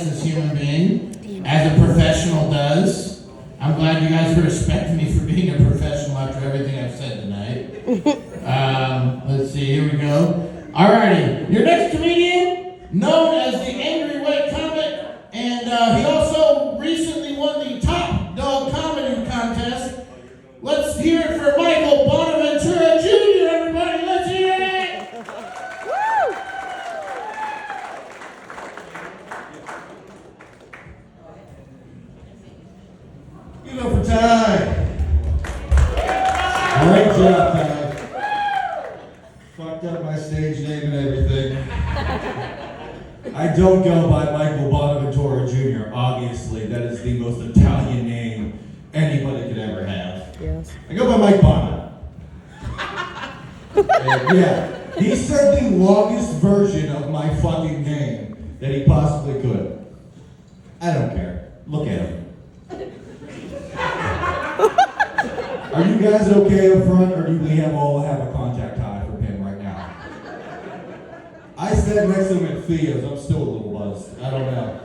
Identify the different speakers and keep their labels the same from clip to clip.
Speaker 1: as a human being, as a professional does. I'm glad you guys respect me for being a professional after everything I've said tonight. Let's see, here we go. Alrighty, your next comedian, known as the Angry White Comic, and he also recently won the Top Dog Comedy Contest. Let's hear it for Michael Bonaventura Jr., everybody, let's hear it! Woo!
Speaker 2: Give it up for Ty. Great job, Ty. Fucked up my stage name and everything. I don't go by Michael Bonaventura Jr., obviously. That is the most Italian name anybody could ever have.
Speaker 3: Yes.
Speaker 2: I go by Mike Bono. And yeah, he said the longest version of my fucking name that he possibly could. I don't care. Look at him. Are you guys okay up front, or do we all have a contact high for him right now? I sat next to him at Theo's. I'm still a little buzzed. I don't know.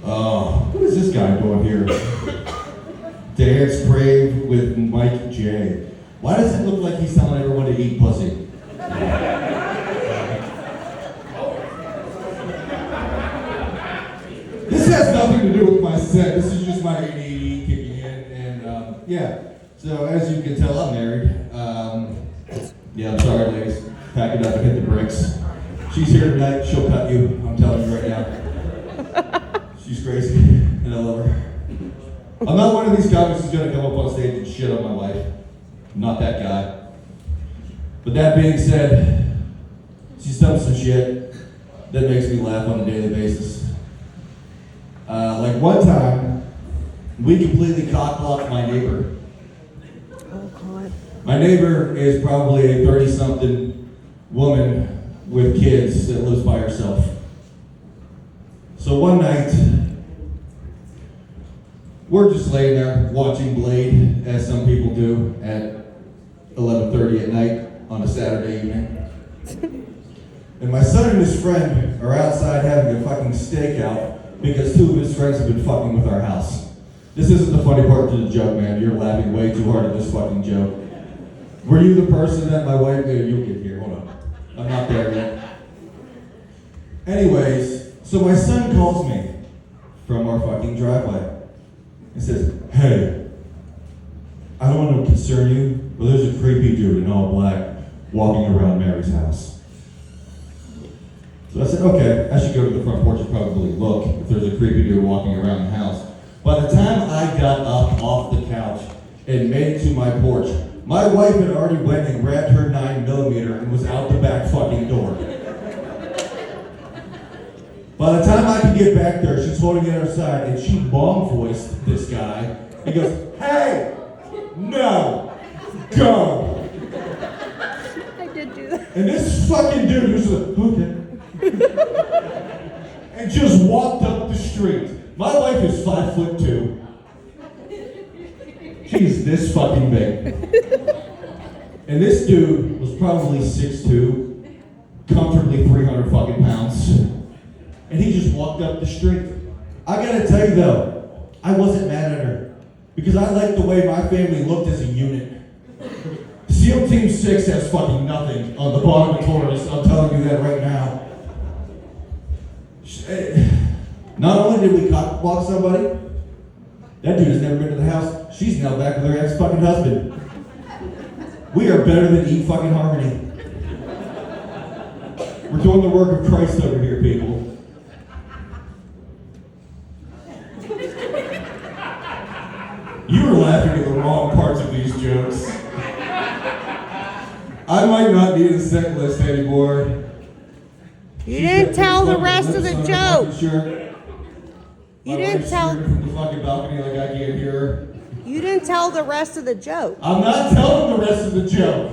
Speaker 2: Oh, what is this guy doing here? Dance Crave with Mike J. Why does it look like he's telling everyone to eat pussy? This has nothing to do with my set. This is just my ADD kicking in. And yeah, so as you can tell, I'm married. Yeah, I'm sorry, ladies. Pack it up and hit the bricks. She's here tonight. She'll cut you. I'm telling you right now. She's crazy, and I love her. I'm not one of these comics who's gonna come up on stage and shit on my wife. I'm not that guy. But that being said, she's done some shit that makes me laugh on a daily basis. Like one time, we completely cock-blocked my neighbor.
Speaker 3: Oh, God.
Speaker 2: My neighbor is probably a 30-something woman with kids that lives by herself. So one night, we're just laying there watching Blade, as some people do, at 11:30 at night on a Saturday evening. And my son and his friend are outside having a fucking stakeout because two of his friends have been fucking with our house. This isn't the funny part to the joke, man. You're laughing way too hard at this fucking joke. Were you the person that my wife... You'll get here, hold on. I'm not there yet. Anyways, so my son calls me from our fucking driveway. He says, "Hey, I don't want to concern you, but there's a creepy dude in all black walking around Mary's house." So I said, okay, I should go to the front porch and probably look if there's a creepy dude walking around the house. By the time I got up off the couch and made it to my porch, my wife had already went and grabbed her 9mm and was out the back fucking door. By the time I could get back there, she's holding it outside, and she mom-voiced this guy. He goes, "Hey, no, go."
Speaker 3: I did do that.
Speaker 2: And this fucking dude was like, okay. And just walked up the street. My wife is 5'2". She's this fucking big. And this dude was probably 6'2", comfortably 300 fucking pounds. And he just walked up the street. I gotta tell you though, I wasn't mad at her. Because I liked the way my family looked as a unit. SEAL Team 6 has fucking nothing on the bottom of Taurus, I'm telling you that right now. Not only did we cock-block somebody, that dude has never been to the house. She's now back with her ex-fucking husband. We are better than E fucking Harmony. We're doing the work of Christ over here, people. You were laughing at the wrong parts of these jokes. I might not need a set list anymore.
Speaker 3: You didn't tell the rest of the joke. You didn't tell.
Speaker 2: From the fucking balcony like I can't hear her.
Speaker 3: You didn't tell the rest of the joke.
Speaker 2: I'm not telling the rest of the joke.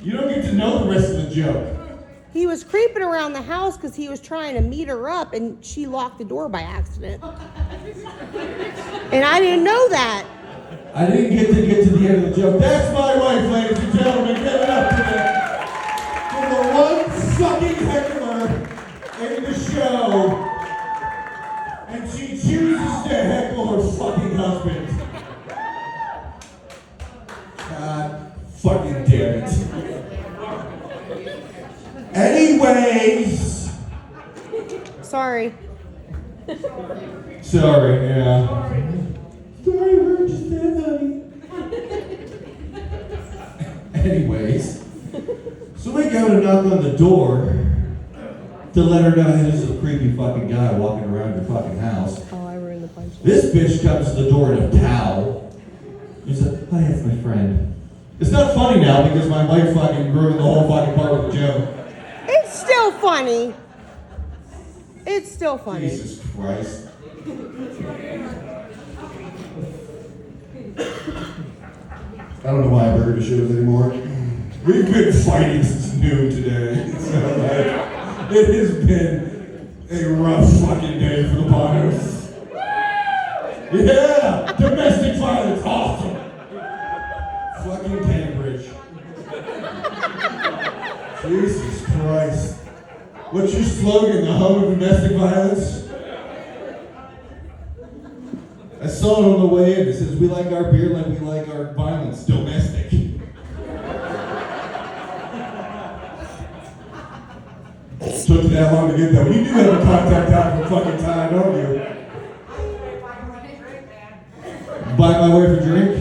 Speaker 2: You don't get to know the rest of the joke.
Speaker 3: He was creeping around the house because he was trying to meet her up, and she locked the door by accident. And I didn't know that.
Speaker 2: I didn't get to the end of the joke. That's my wife, ladies and gentlemen. Give it up to the one sucking heckler in the show, and she chooses to heckle her fucking husband. God fucking damn it. Anyways.
Speaker 3: Sorry.
Speaker 2: Sorry, yeah. Sorry, we're just that honey. Anyways. So we go to knock on the door to let her know, hey, this is a creepy fucking guy walking around your fucking house.
Speaker 3: Oh, I ruined the punch.
Speaker 2: This bitch comes to the door in a towel. He's like, hi, it's my friend. It's not funny now because my wife fucking ruined the whole fucking part with the joke.
Speaker 3: It's still funny. It's still funny.
Speaker 2: Jesus Christ. I don't know why I burger shows anymore. We've been fighting since noon today. So like, it has been a rough fucking day for the Bonos. Yeah! Domestic violence, awesome! Fucking Cambridge. Jesus Christ. What's your slogan? The home of domestic violence? I saw it on the way in. It says, we like our beer like we like our violence. Domestic. Took you that long to get that. You do have a contact out for fucking time, don't you? Buy my wife a drink?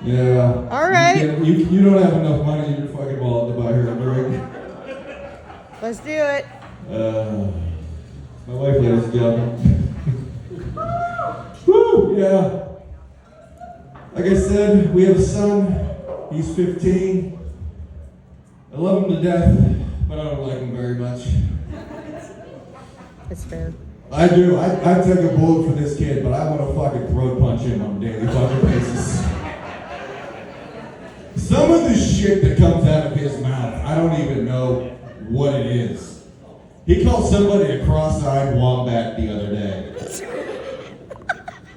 Speaker 2: Yeah.
Speaker 3: All right.
Speaker 2: You don't have enough money in your fucking wallet to buy her a drink.
Speaker 3: Let's do it.
Speaker 2: My wife, ladies and gentlemen. Woo, yeah. Like I said, we have a son. He's 15. I love him to death, but I don't like him very much.
Speaker 3: It's fair.
Speaker 2: I do. I take a bullet for this kid, but I want to fucking throat punch him on a daily fucking basis. Some of the shit that comes out of his mouth, I don't even know what it is. He called somebody a cross-eyed wombat the other day.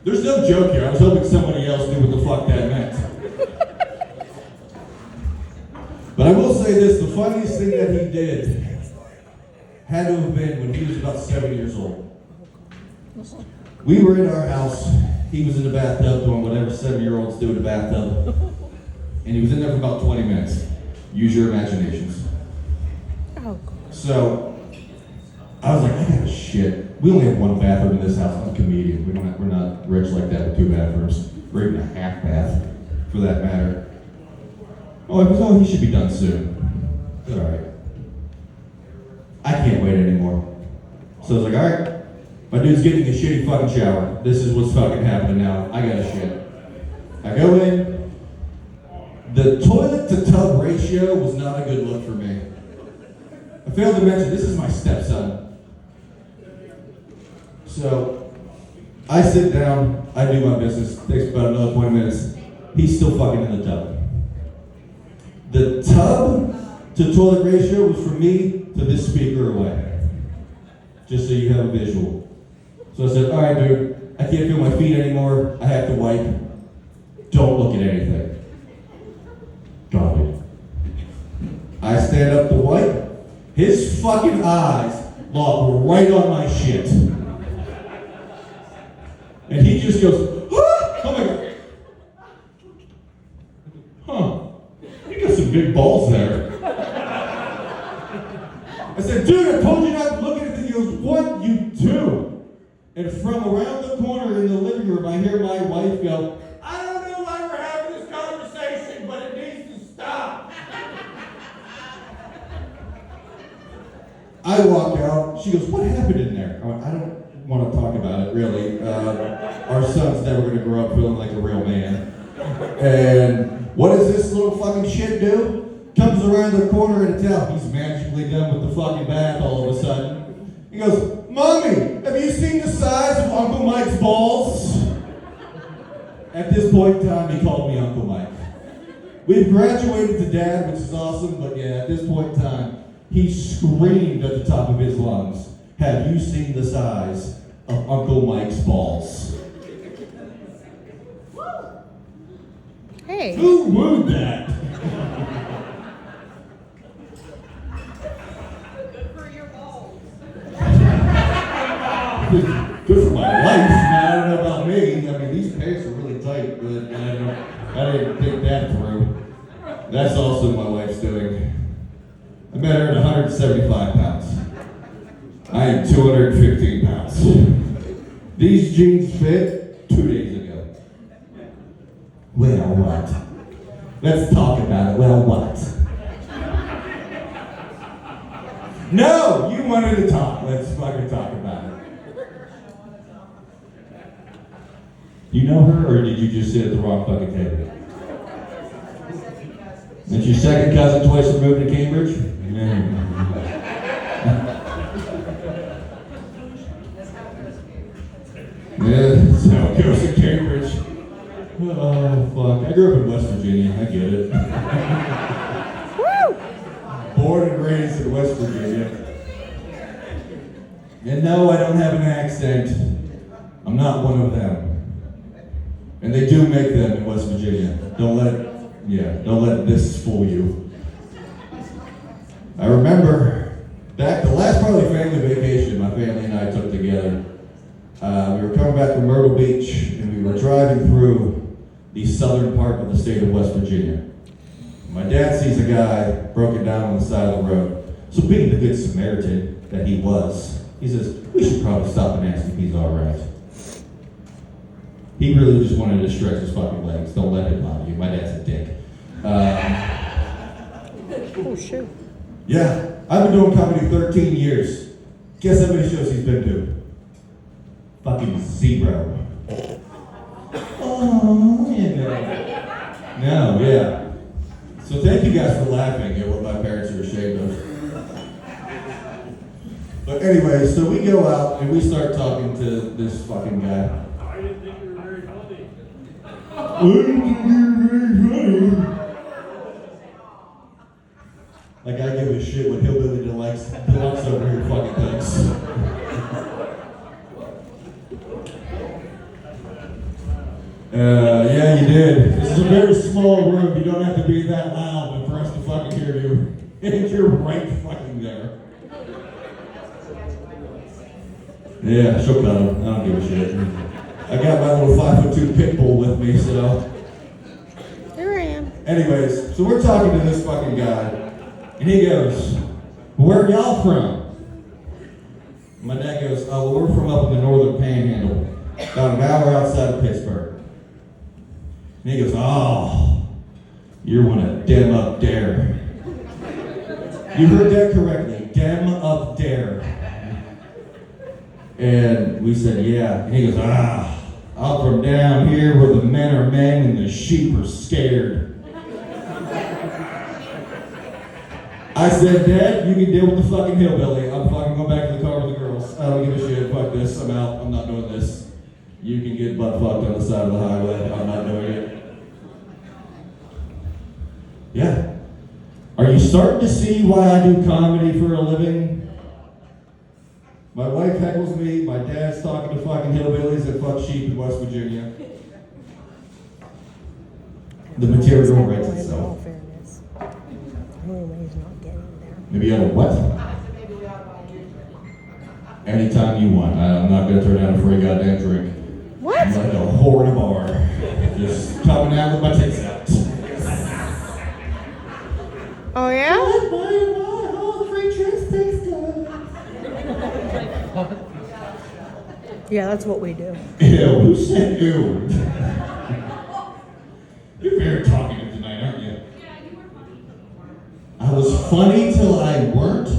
Speaker 2: There's no joke here. I was hoping somebody else knew what the fuck that meant. But I will say this, the funniest thing that he did had to have been when he was about 7 years old. We were in our house. He was in the bathtub doing whatever 7-year-olds do in the bathtub. And he was in there for about 20 minutes. Use your imaginations.
Speaker 3: Oh,
Speaker 2: So, I was like, I got shit. We only have one bathroom in this house. I'm a comedian. We're not rich like that with 2 bathrooms. Or even a half bath, for that matter. Oh, he should be done soon. It's alright. I can't wait anymore. So I was like, alright. My dude's getting a shitty fucking shower. This is what's fucking happening now. I got a shit. I go in. The toilet to tub ratio was not a good look for me. I failed to mention, this is my stepson. So, I sit down, I do my business, takes about another 20 minutes. He's still fucking in the tub. The tub to toilet ratio was from me to this speaker away. Just so you have a visual. So I said, alright dude, I can't feel my feet anymore, I have to wipe. Don't look at anything. Got it. I stand up to wipe. His fucking eyes lock right on my shit. And he just goes, ah! Oh my god. Huh. You got some big balls there. I said, dude, I told you not to look at it. He goes, what? You do? And from around the corner in the living room, I hear my wife go, I don't know why we're having this conversation, but it needs to stop. I walk out. She goes, what happened in there? I don't want to talk about it, really. Our son's never going to grow up feeling like a real man. And what does this little fucking shit do? Comes around the corner in a towel. He's magically done with the fucking bath all of a sudden. He goes, Mommy, have you seen the size of Uncle Mike's balls? At this point in time, he called me Uncle Mike. We've graduated to dad, which is awesome, but yeah, at this point in time, he screamed at the top of his lungs, have you seen the size of Uncle Mike's balls?
Speaker 3: Hey.
Speaker 2: Who wooed that?
Speaker 4: Good for your balls.
Speaker 2: Good for my life. Now, I don't know about me. I mean, these pants are really tight, but I didn't think that through. That's also my wife's doing. I met her at 175 pounds. I am 215 pounds. These jeans fit 2 days ago. Well, what? Let's talk about it. Well, what? No, you wanted to talk. Let's fucking talk about it. You know her, or did you just sit at the wrong fucking table? That's your second cousin twice removed to Cambridge? Yeah, that's how it goes in Cambridge. Oh, fuck. I grew up in West Virginia. I get it. Born and raised in West Virginia. And no, I don't have an accent. I'm not one of them. And they do make them in West Virginia. Don't let this fool you. I remember back the last probably family vacation my family and I took together. We were coming back from Myrtle Beach and we were driving through the southern part of the state of West Virginia. My dad sees a guy broken down on the side of the road. So being the good Samaritan that he was, he says, we should probably stop and ask if he's all right. He really just wanted to stretch his fucking legs. Don't let him bother you. My dad's a dick.
Speaker 3: Oh, shoot.
Speaker 2: Yeah, I've been doing comedy 13 years. Guess how many shows he's been to? Fucking 0. Oh, yeah. No, yeah. So thank you guys for laughing at what my parents are ashamed of. But anyway, so we go out and we start talking to this fucking guy.
Speaker 4: I didn't think you were very funny.
Speaker 2: I didn't think you were very funny. Like I give a shit what hillbilly deluxe over here fucking thinks. Yeah, you did. This is a very small room. You don't have to be that loud for us to fucking hear you. And you're right fucking there. Yeah, she'll cut him. I don't give a shit. I got my little 5'2" pit bull with me, so.
Speaker 3: Here I am.
Speaker 2: Anyways, so we're talking to this fucking guy, and he goes, where are y'all from? My dad goes, oh, well, we're from up in the northern panhandle, about an hour outside of Pittsburgh. And he goes, oh, you're one of dem up dare. You heard that correctly, dem up dare. And we said, yeah. And he goes, I'm from down here where the men are men and the sheep are scared. I said, Dad, you can deal with the fucking hillbilly. I'm fucking going back to the car with the girls. I don't give a shit. Fuck this. I'm out. I'm not doing this. You can get butt fucked on the side of the highway. I'm not doing it. Yeah. Are you starting to see why I do comedy for a living? My wife heckles me. My dad's talking to fucking hillbillies that fuck sheep in West Virginia. The material writes
Speaker 3: In all
Speaker 2: itself.
Speaker 3: fairness. Anyway, he's not getting there.
Speaker 2: Maybe you have a what? Anytime you want. I'm not going to turn down a free goddamn drink.
Speaker 3: What?
Speaker 2: I'm like a whore in a bar. Just coming out with my tits out.
Speaker 3: Oh, yeah?
Speaker 2: All the free drinks taste good.
Speaker 3: Yeah, that's what we do.
Speaker 2: Ew, who said ew? You're very talkative tonight, aren't you? I was funny till I weren't.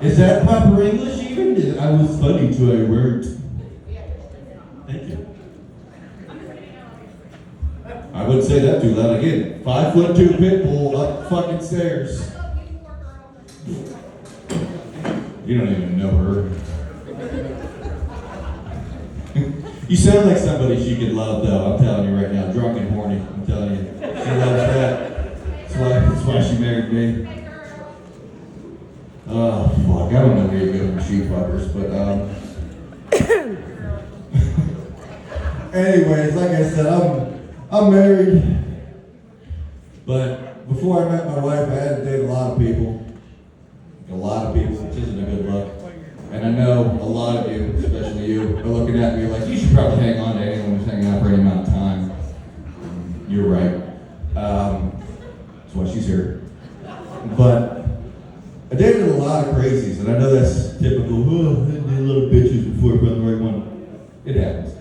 Speaker 2: Is that proper English even? I was funny till I weren't. Thank you. I wouldn't say that too loud again. 5'2" pit bull up fucking stairs. You don't even know her. You sound like somebody she could love, though. I'm telling you right now, drunk and horny. I'm telling you, she loves that. That's why she married me. Oh fuck! I don't know where you go from sheep fuckers, but anyways, like I said, I'm married. But before I met my wife, I had to date a lot of people. A lot of people, which isn't a good look. And I know a lot of you, especially you, are looking at me like, you should probably hang on to anyone who's hanging out for any amount of time. You're right. That's why she's here. But I dated a lot of crazies, and I know that's typical. Oh, I did a lot of bitches before I found the right one. It happens.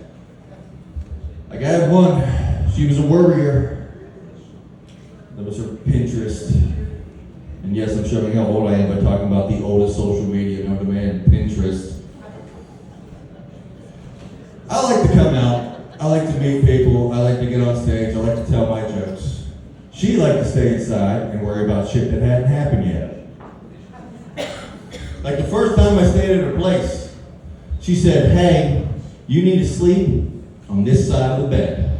Speaker 2: Like I had one, she was a worrier. That was her Pinterest. And yes, I'm showing how old I am by talking about the oldest social media known to man, Pinterest. I like to come out. I like to meet people. I like to get on stage. I like to tell my jokes. She liked to stay inside and worry about shit that hadn't happened yet. Like the first time I stayed at her place, she said, hey, you need to sleep on this side of the bed.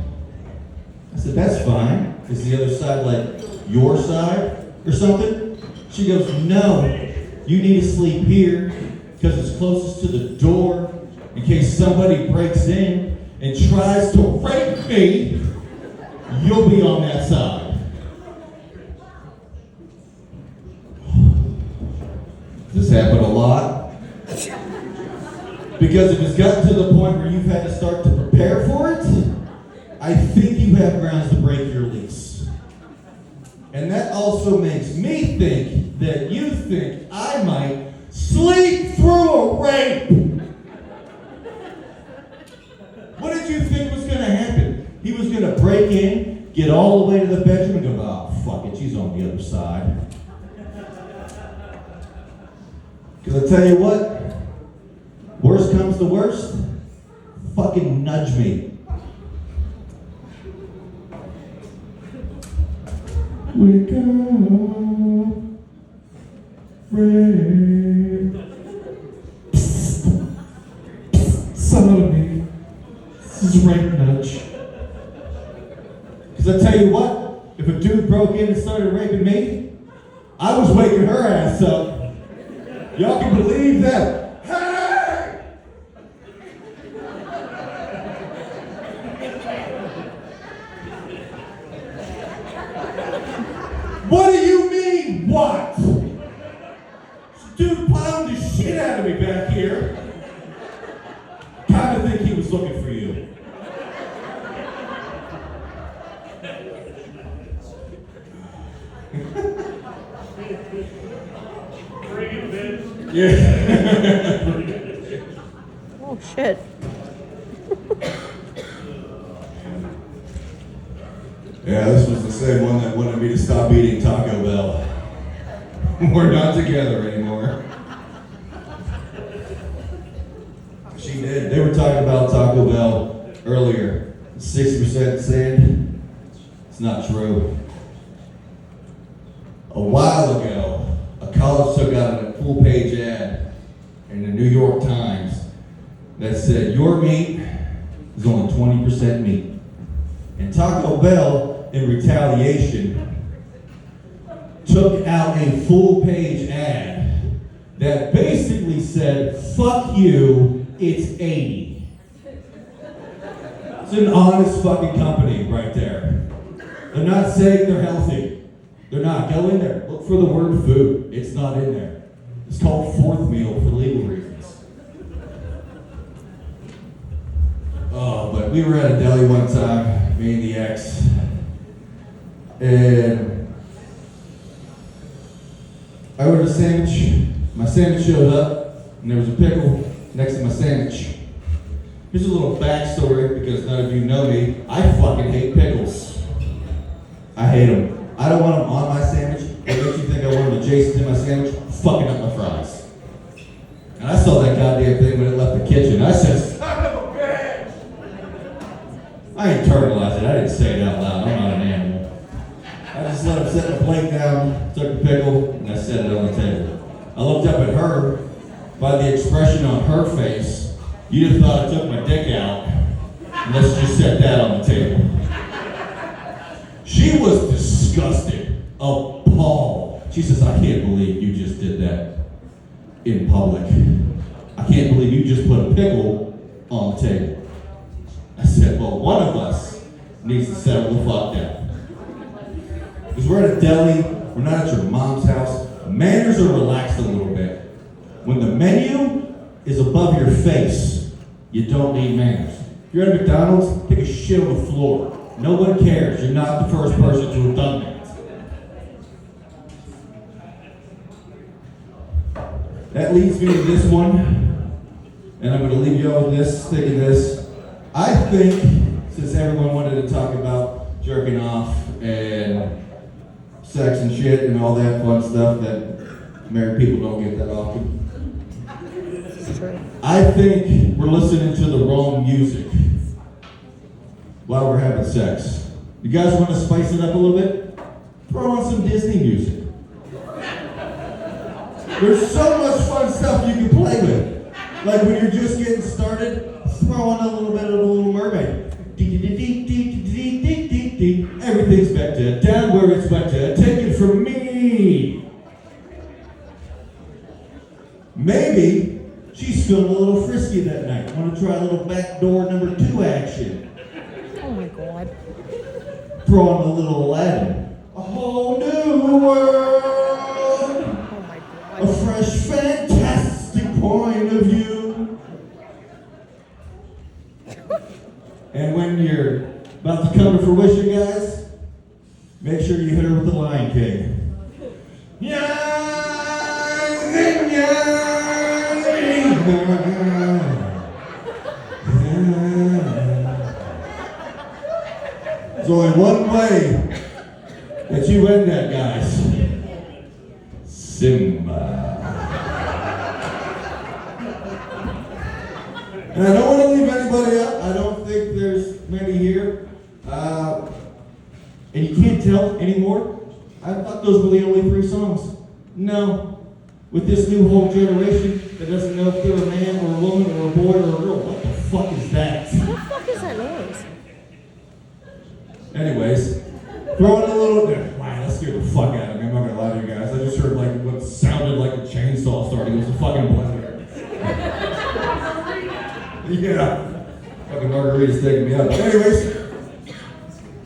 Speaker 2: I said, that's fine. Is the other side like your side or something? She goes, no, you need to sleep here because it's closest to the door in case somebody breaks in and tries to rape me, you'll be on that side. This happened a lot. Because if it's gotten to the point where you've had to start to prepare for it, I think you have grounds to break your lease. And that also makes me think that you think I might sleep through a rape. What did you think was going to happen? He was going to break in, get all the way to the bedroom, and go, oh, fuck it, she's on the other side. Because I tell you what, worst comes to worst, fucking nudge me. Wake up, rape. Son of me. This is rape nudge. Because I tell you what, if a dude broke in and started raping me, I was waking her ass up. Y'all can believe that. Hey! What do you mean, what? This dude pounded the shit out of me back here. Kinda think he was looking for you.
Speaker 4: Bring it, Vince.
Speaker 2: Yeah.
Speaker 3: Oh, shit.
Speaker 2: Yeah, this was the same one that wanted me to stop eating Taco Bell. We're not together anymore. She did. They were talking about Taco Bell earlier. 6% sand. It's not true. A while ago, a college took out a full-page ad in the New York Times that said, your meat is only 20% meat. And Taco Bell, in retaliation, took out a full-page ad that basically said, fuck you, it's 80. It's an honest fucking company right there. They're not saying they're healthy. They're not. Go in there. Look for the word food. It's not in there. It's called fourth meal for legal reasons. Oh, but we were at a deli one time, me and the ex, and I ordered a sandwich. My sandwich showed up, and there was a pickle next to my sandwich. Here's a little backstory, because none of you know me. I fucking hate pickles. I hate them. I don't want them on my sandwich. What makes you think I want them adjacent to my sandwich? Fucking up my fries. And I saw that goddamn thing when it left the kitchen. I said, son of a bitch! I internalized it. I didn't say it out loud. I'm not an animal. I just let him set the plate down, took the pickle, and I set it on the table. I looked up at her. By the expression on her face, you'd have thought I took my dick out. And let's just set that on the table. She was disgusted, appalled. She says, I can't believe you just did that in public. I can't believe you just put a pickle on the table. I said, well, one of us needs to settle the fuck down. Because we're at a deli, we're not at your mom's house. Manners are relaxed a little bit. When the menu is above your face, you don't need manners. If you're at McDonald's, take a shit on the floor. No one cares. You're not the first person to have done that. That leads me to this one, and I'm going to leave you all with this, thinking this. I think, since everyone wanted to talk about jerking off and sex and shit and all that fun stuff that married people don't get that often, I think we're listening to the wrong music while we're having sex. You guys want to spice it up a little bit? Throw on some Disney music. There's so much fun stuff you can play with. Like when you're just getting started, throw on a little bit of The Little Mermaid. Everything's back to down where it's back to. Take it from me. Maybe she's feeling a little frisky that night. Want to try a little backdoor number 2 action.
Speaker 3: Oh my God.
Speaker 2: Throw on a little Aladdin. A whole new world.
Speaker 3: Oh my
Speaker 2: A
Speaker 3: God.
Speaker 2: fresh, fantastic point of view. And when you're about to come to fruition, guys, make sure you hit her with the Lion King. There's only one way that you end that, guys. Simba. And I don't want to leave anybody out. I don't think there's many here. And you can't tell anymore. I thought those were the only 3 songs. No. With this new whole generation that doesn't know if they're a man or a woman or a boy or a girl. What the fuck is that?
Speaker 3: What the fuck is that noise?
Speaker 2: Anyways, throw in a little bit. Wow, that scared the fuck out of me. I'm not gonna lie to you guys. I just heard like what sounded like a chainsaw starting. It was a fucking blender. Yeah. Fucking margarita's taking me up. Anyways,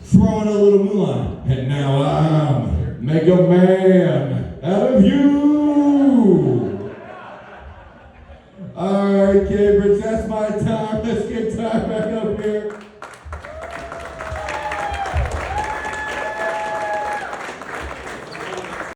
Speaker 2: throw in a little Mulan. And now make a man out of you. Alright, Cambridge, that's my time. Let's get time back up here.